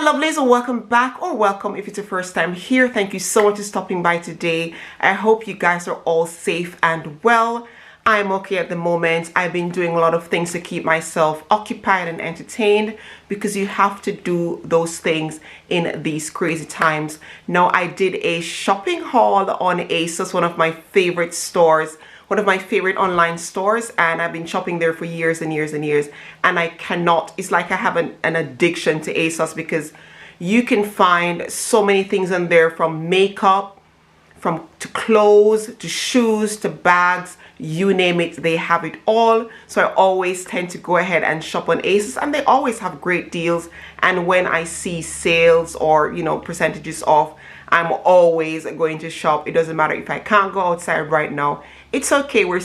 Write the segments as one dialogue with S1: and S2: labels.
S1: my lovelies, and welcome back, or welcome if it's your first time here. Thank you so much for stopping by today. I hope you guys are all safe and well. I'm okay at the moment. I've been doing a lot of things to keep myself occupied and entertained, because you have to do those things in these crazy times. Now, I did a shopping haul on ASOS, one of my favorite stores, one of my favorite online stores, and I've been shopping there for years and years and years, and I cannot, it's like I have an addiction to ASOS, because you can find so many things in there, from makeup, to clothes, to shoes, to bags, you name it, they have it all. So I always tend to go ahead and shop on ASOS, and they always have great deals. And when I see sales or, you know, percentages off, I'm always going to shop. It doesn't matter if I can't go outside right now. It's okay. We're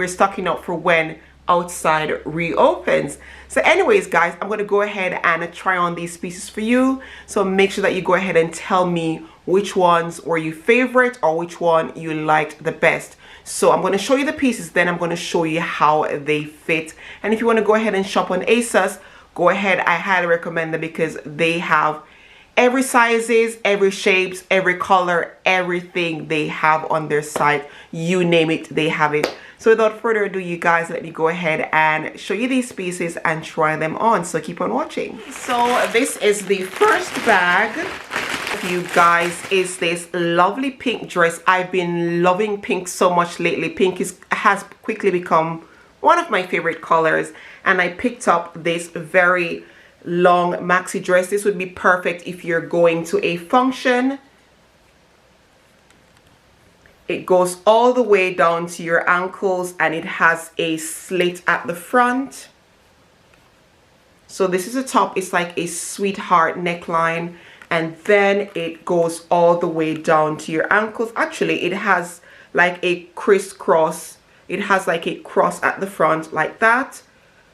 S1: stocking up for when outside reopens. So anyways, guys, I'm going to go ahead and try on these pieces for you. So make sure that you go ahead and tell me which ones were your favorite or which one you liked the best. So I'm going to show you the pieces, then I'm going to show you how they fit. And if you want to go ahead and shop on ASOS, go ahead. I highly recommend them, because they have every sizes, every shapes, every color, everything they have on their site. You name it, they have it. So without further ado, you guys, let me go ahead and show you these pieces and try them on. So keep on watching. So this is the first bag, you guys, is this lovely pink dress. I've been loving pink so much lately. Pink has quickly become one of my favorite colors, and I picked up this very long maxi dress. This would be perfect if you're going to a function. It goes all the way down to your ankles, and it has a slit at the front. So this is a top. It's like a sweetheart neckline, and then it goes all the way down to your ankles. Actually, it has like a crisscross. It has like a cross at the front like that.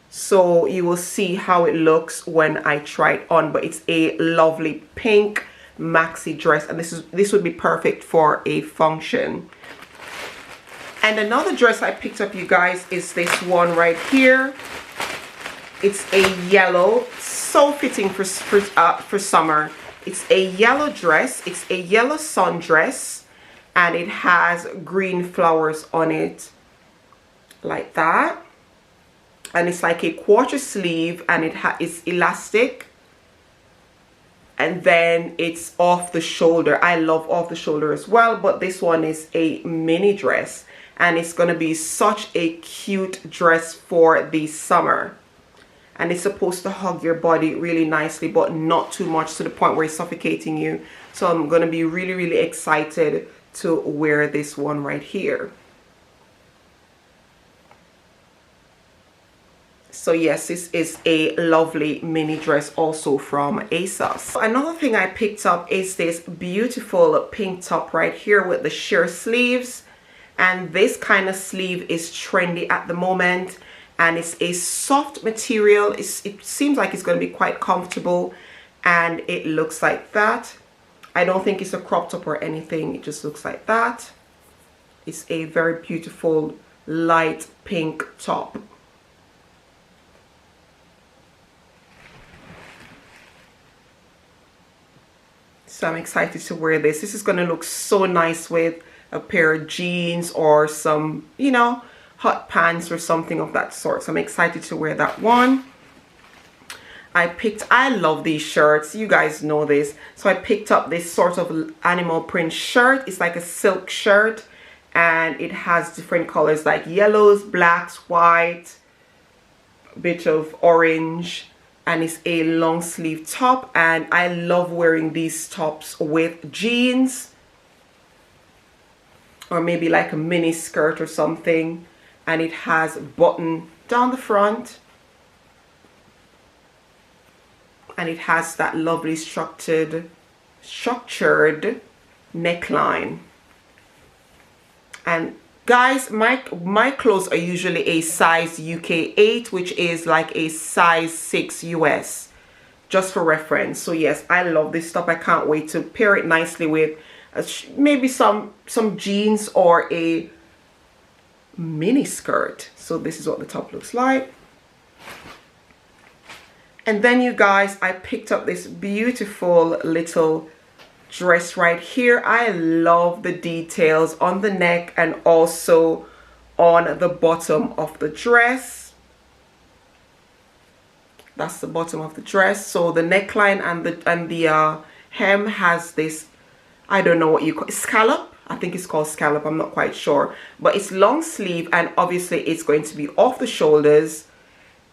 S1: So you will see how it looks when I try it on, but it's a lovely pink maxi dress, and this would be perfect for a function. And another dress I picked up, you guys, is this one right here. It's a yellow, so fitting for summer. It's a yellow dress. It's a yellow sundress, and it has green flowers on it like that. And it's like a quarter sleeve, and it's elastic, and then it's off the shoulder. I love off the shoulder as well, but this one is a mini dress, and it's going to be such a cute dress for the summer. And it's supposed to hug your body really nicely, but not too much to the point where it's suffocating you. So I'm going to be really, really excited to wear this one right here. So yes, this is a lovely mini dress also from ASOS. Another thing I picked up is this beautiful pink top right here with the sheer sleeves. And this kind of sleeve is trendy at the moment. And it's a soft material. It seems like it's going to be quite comfortable. And it looks like that. I don't think it's a crop top or anything. It just looks like that. It's a very beautiful light pink top. So I'm excited to wear this. This is going to look so nice with a pair of jeans or some, you know, hot pants or something of that sort. So I'm excited to wear that one. I love these shirts. You guys know this. So I picked up this sort of animal print shirt. It's like a silk shirt, and it has different colors like yellows, blacks, white, a bit of orange. And it's a long sleeve top, and I love wearing these tops with jeans or maybe like a mini skirt or something. And it has button down the front, and it has that lovely structured neckline. And guys, my clothes are usually a size UK 8, which is like a size 6 US, just for reference. So yes, I love this top. I can't wait to pair it nicely with maybe some jeans or a mini skirt. So this is what the top looks like. And then you guys, I picked up this beautiful little dress right here. I love the details on the neck and also on the bottom of the dress. That's the bottom of the dress. So the neckline and the hem has this, I don't know what you call it, scallop. I think it's called scallop, I'm not quite sure, but it's long sleeve and obviously it's going to be off the shoulders.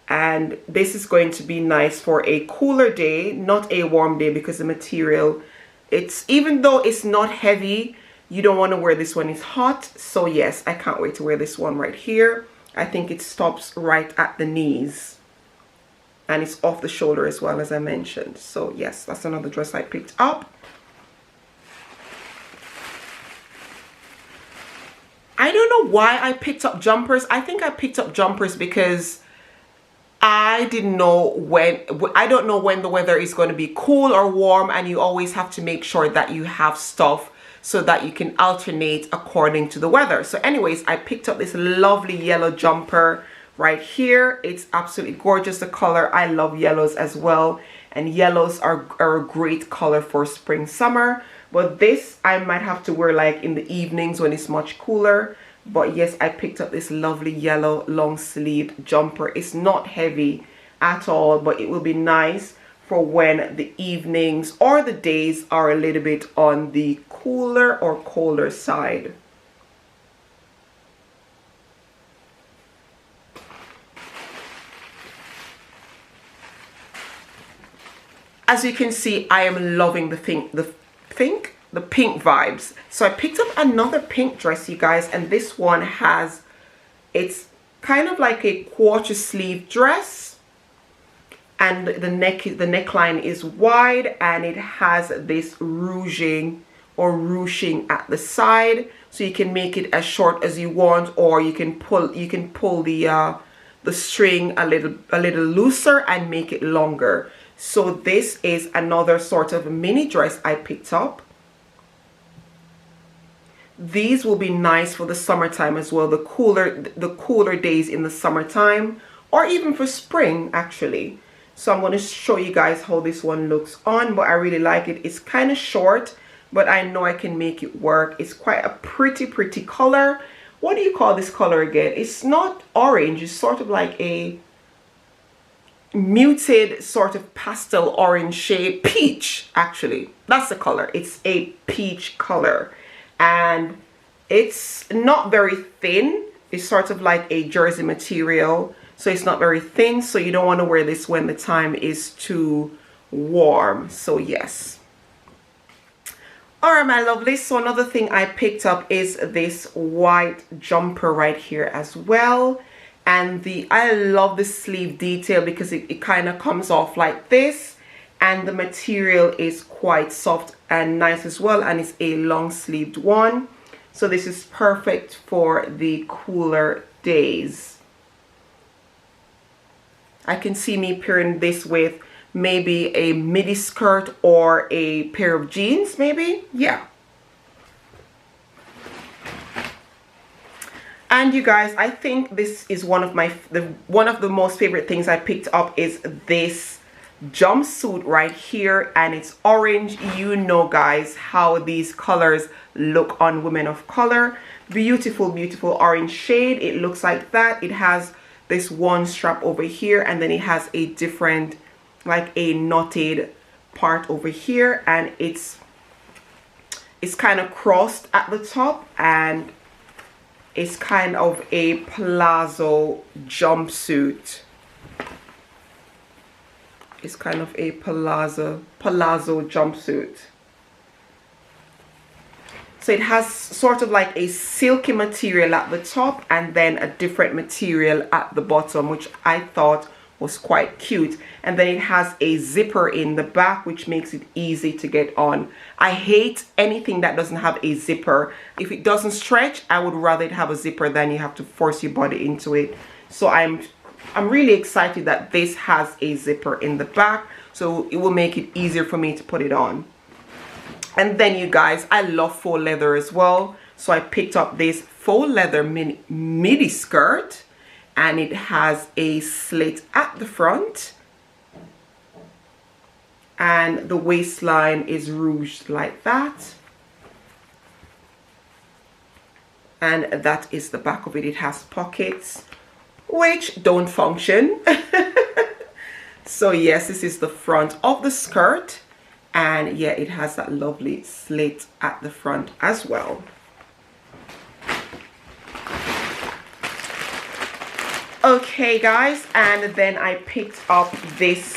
S1: And this is going to be nice for a cooler day, not a warm day, because the material, it's, even though it's not heavy, you don't want to wear this when it's hot. So yes, I can't wait to wear this one right here. I think it stops right at the knees and it's off the shoulder as well, as I mentioned. So yes, that's another dress I picked up. I don't know why I picked up jumpers. I think I picked up jumpers because I didn't know I don't know when the weather is going to be cool or warm, and you always have to make sure that you have stuff so that you can alternate according to the weather. So anyways, I picked up this lovely yellow jumper right here. It's absolutely gorgeous, the color. I love yellows as well, and yellows are a great color for spring, summer. But this I might have to wear like in the evenings when it's much cooler. But yes, I picked up this lovely yellow long sleeve jumper. It's not heavy at all, but it will be nice for when the evenings or the days are a little bit on the cooler or colder side. As you can see, I am loving the pink vibes. So I picked up another pink dress, you guys, and this one has, it's kind of like a quarter sleeve dress, and the neckline is wide, and it has this ruching at the side, so you can make it as short as you want, or you can pull the string a little looser and make it longer. So this is another sort of mini dress I picked up. These will be nice for the summertime as well, the cooler days in the summertime, or even for spring actually. So I'm going to show you guys how this one looks on, but I really like it. It's kind of short, but I know I can make it work. It's quite a pretty color. What do you call this color again? It's not orange, it's sort of like a muted sort of pastel orange shade. Peach, actually, that's the color. It's a peach color, and it's not very thin. It's sort of like a jersey material, so it's not very thin, so you don't want to wear this when the time is too warm. So yes. All right, my lovely, so another thing I picked up is this white jumper right here as well. And I love the sleeve detail because it kind of comes off like this, and the material is quite soft and nice as well, and it's a long sleeved one. So this is perfect for the cooler days. I can see me pairing this with maybe a midi skirt or a pair of jeans, maybe. Yeah. And you guys, I think this is one of the most favorite things I picked up is this jumpsuit right here, and it's orange. You know, guys, how these colors look on women of color. Beautiful orange shade. It looks like that. It has this one strap over here, and then it has a different, like a knotted part over here, and it's kind of crossed at the top, and it's kind of a palazzo jumpsuit. It's kind of a palazzo jumpsuit. So it has sort of like a silky material at the top and then a different material at the bottom, which I thought was quite cute. And then it has a zipper in the back, which makes it easy to get on. I hate anything that doesn't have a zipper. If it doesn't stretch, I would rather it have a zipper than you have to force your body into it. So I'm really excited that this has a zipper in the back, so it will make it easier for me to put it on. And then you guys, I love faux leather as well, so I picked up this faux leather midi skirt, and it has a slit at the front, and the waistline is ruched like that. And that is the back of it. It has pockets which don't function. So yes, this is the front of the skirt, and yeah, it has that lovely slit at the front as well. Okay guys, and then I picked up this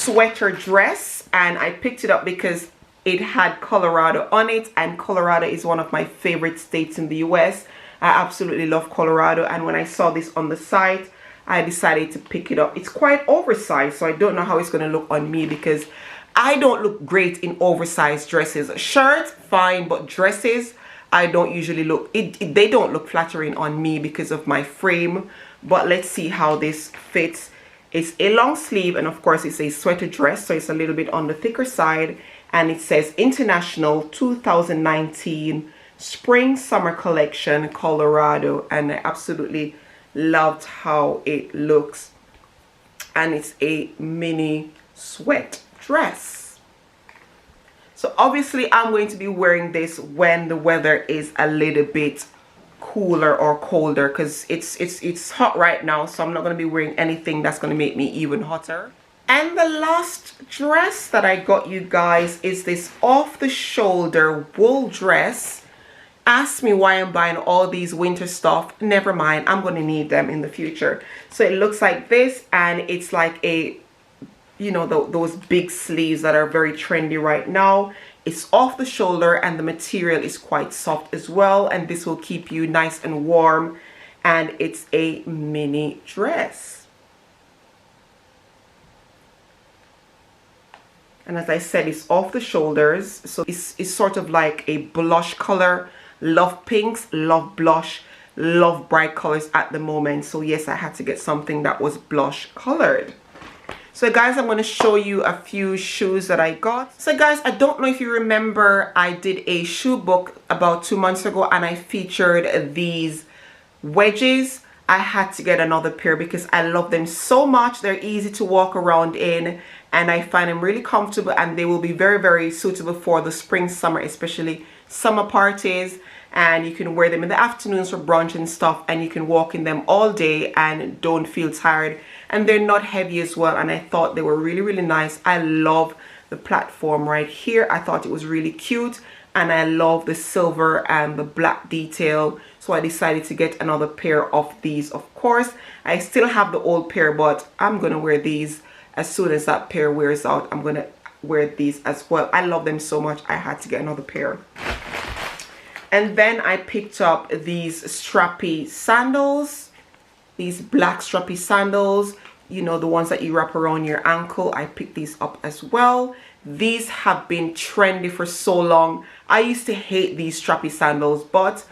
S1: sweater dress, and I picked it up because it had Colorado on it, and Colorado is one of my favorite states in the US. I absolutely love Colorado, and when I saw this on the site, I decided to pick it up. It's quite oversized, so I don't know how it's going to look on me because I don't look great in oversized dresses. Shirts, fine, but dresses, I don't usually look, they don't look flattering on me because of my frame. But let's see how this fits. It's a long sleeve, and of course it's a sweater dress, so it's a little bit on the thicker side, and it says International 2019 Spring Summer Collection Colorado, and I absolutely loved how it looks. And it's a mini sweat dress. So obviously I'm going to be wearing this when the weather is a little bit cooler or colder, because it's hot right now, so I'm not going to be wearing anything that's going to make me even hotter. And the last dress that I got you guys is this off the shoulder wool dress. Ask me why I'm buying all these winter stuff. Never mind, I'm going to need them in the future. So it looks like this, and it's like a, you know, those big sleeves that are very trendy right now. It's off the shoulder, and the material is quite soft as well, and this will keep you nice and warm. And it's a mini dress. And as I said, it's off the shoulders, so it's sort of like a blush color. Love pinks, love blush, love bright colors at the moment. So yes, I had to get something that was blush colored. So guys, I'm going to show you a few shoes that I got. So guys, I don't know if you remember, I did a shoe book about 2 months ago, and I featured these wedges. I had to get another pair because I love them so much. They're easy to walk around in, and I find them really comfortable, and they will be very, very suitable for the spring, summer, especially summer parties. And you can wear them in the afternoons for brunch and stuff, and you can walk in them all day and don't feel tired. And they're not heavy as well, and I thought they were really, really nice. I love the platform right here. I thought it was really cute, and I love the silver and the black detail. So I decided to get another pair of these. Of course, I still have the old pair, but I'm gonna wear these as soon as that pair wears out. I'm gonna wear these as well. I love them so much, I had to get another pair. And then I picked up these strappy sandals, these black strappy sandals, you know, the ones that you wrap around your ankle. I picked these up as well. These have been trendy for so long. I used to hate these strappy sandals, but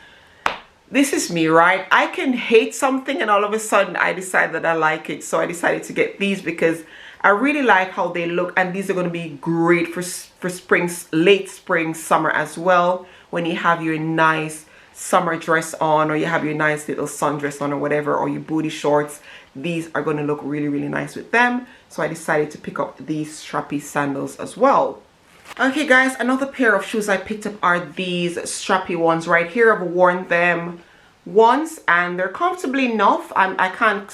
S1: this is me, right? I can hate something and all of a sudden I decide that I like it. So I decided to get these because I really like how they look, and these are going to be great for spring, late spring, summer as well. When you have your nice summer dress on, or you have your nice little sundress on or whatever, or your booty shorts, these are going to look really, really nice with them. So I decided to pick up these strappy sandals as well. Okay guys, another pair of shoes I picked up are these strappy ones right here. I've worn them once and they're comfortable enough. I can't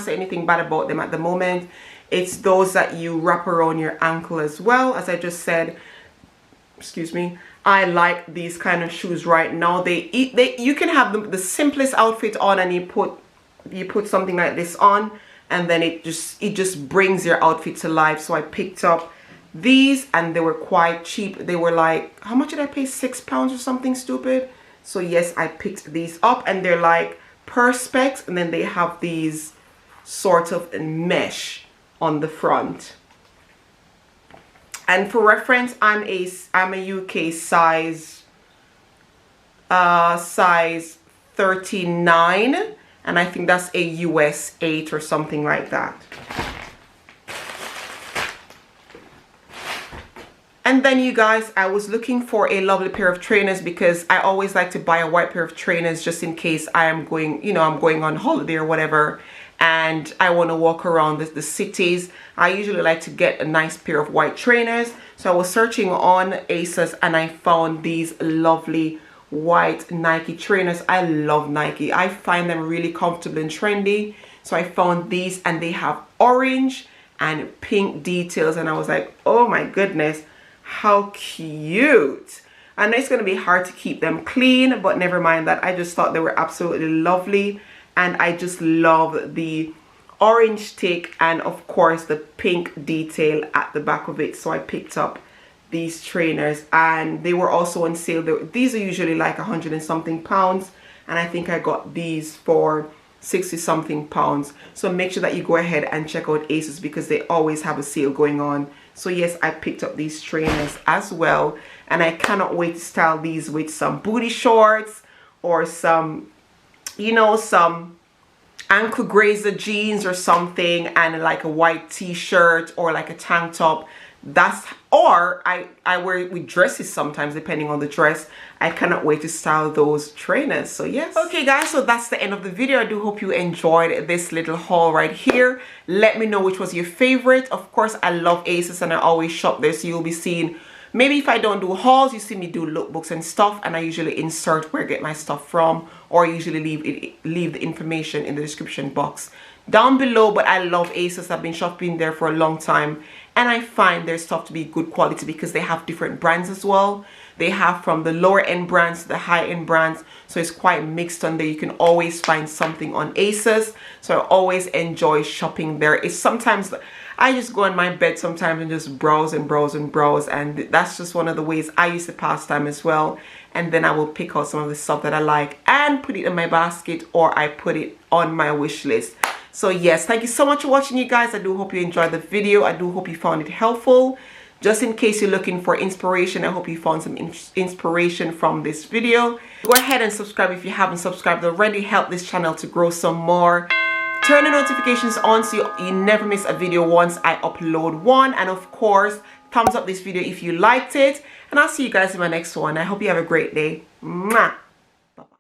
S1: say anything bad about them at the moment. It's those that you wrap around your ankle as well. As I just said, excuse me, I like these kind of shoes right now. You can have the simplest outfit on, and you put something like this on, and then it just brings your outfit to life. So I picked up these, and they were quite cheap. They were like, how much did I pay? £6 or something stupid. So yes, I picked these up, and they're like perspex, and then they have these sort of mesh on the front. And for reference, I'm a UK size 39, and I think that's a US 8 or something like that. And then you guys, I was looking for a lovely pair of trainers because I always like to buy a white pair of trainers just in case I am going, you know, I'm going on holiday or whatever, and I want to walk around the cities. I usually like to get a nice pair of white trainers. So I was searching on ASOS and I found these lovely white Nike trainers. I love Nike. I find them really comfortable and trendy. So I found these, and they have orange and pink details, and I was like, oh my goodness, how cute. I know it's going to be hard to keep them clean, but never mind that. I just thought they were absolutely lovely, and I just love the orange tick and of course the pink detail at the back of it. So I picked up these trainers, and they were also on sale. These are usually like 100 and something pounds, and I think I got these for 60 something pounds. So make sure that you go ahead and check out ASOS because they always have a sale going on. So yes, I picked up these trainers as well, and I cannot wait to style these with some booty shorts or some, you know, some ankle grazer jeans or something, and like a white t-shirt or like a tank top. Or I wear it with dresses sometimes, depending on the dress. I cannot wait to style those trainers. So yes. Okay guys, so that's the end of the video. I do hope you enjoyed this little haul right here. Let me know which was your favorite. Of course, I love ASOS and I always shop there, so you'll be seeing, maybe if I don't do hauls, you see me do lookbooks and stuff, and I usually insert where I get my stuff from, or I usually leave the information in the description box down below. But I love ASOS. I've been shopping there for a long time, and I find their stuff to be good quality because they have different brands as well. They have from the lower end brands to the high end brands, so it's quite mixed on there. You can always find something on ASOS, so I always enjoy shopping there. It's sometimes I just go in my bed sometimes and just browse and browse and browse, and that's just one of the ways I use to pass time as well. And then I will pick out some of the stuff that I like and put it in my basket, or I put it on my wish list. So yes, thank you so much for watching, you guys. I do hope you enjoyed the video. I do hope you found it helpful. Just in case you're looking for inspiration, I hope you found some inspiration from this video. Go ahead and subscribe if you haven't subscribed already. Help this channel to grow some more. Turn the notifications on so you never miss a video once I upload one. And of course, thumbs up this video if you liked it. And I'll see you guys in my next one. I hope you have a great day. Mwah.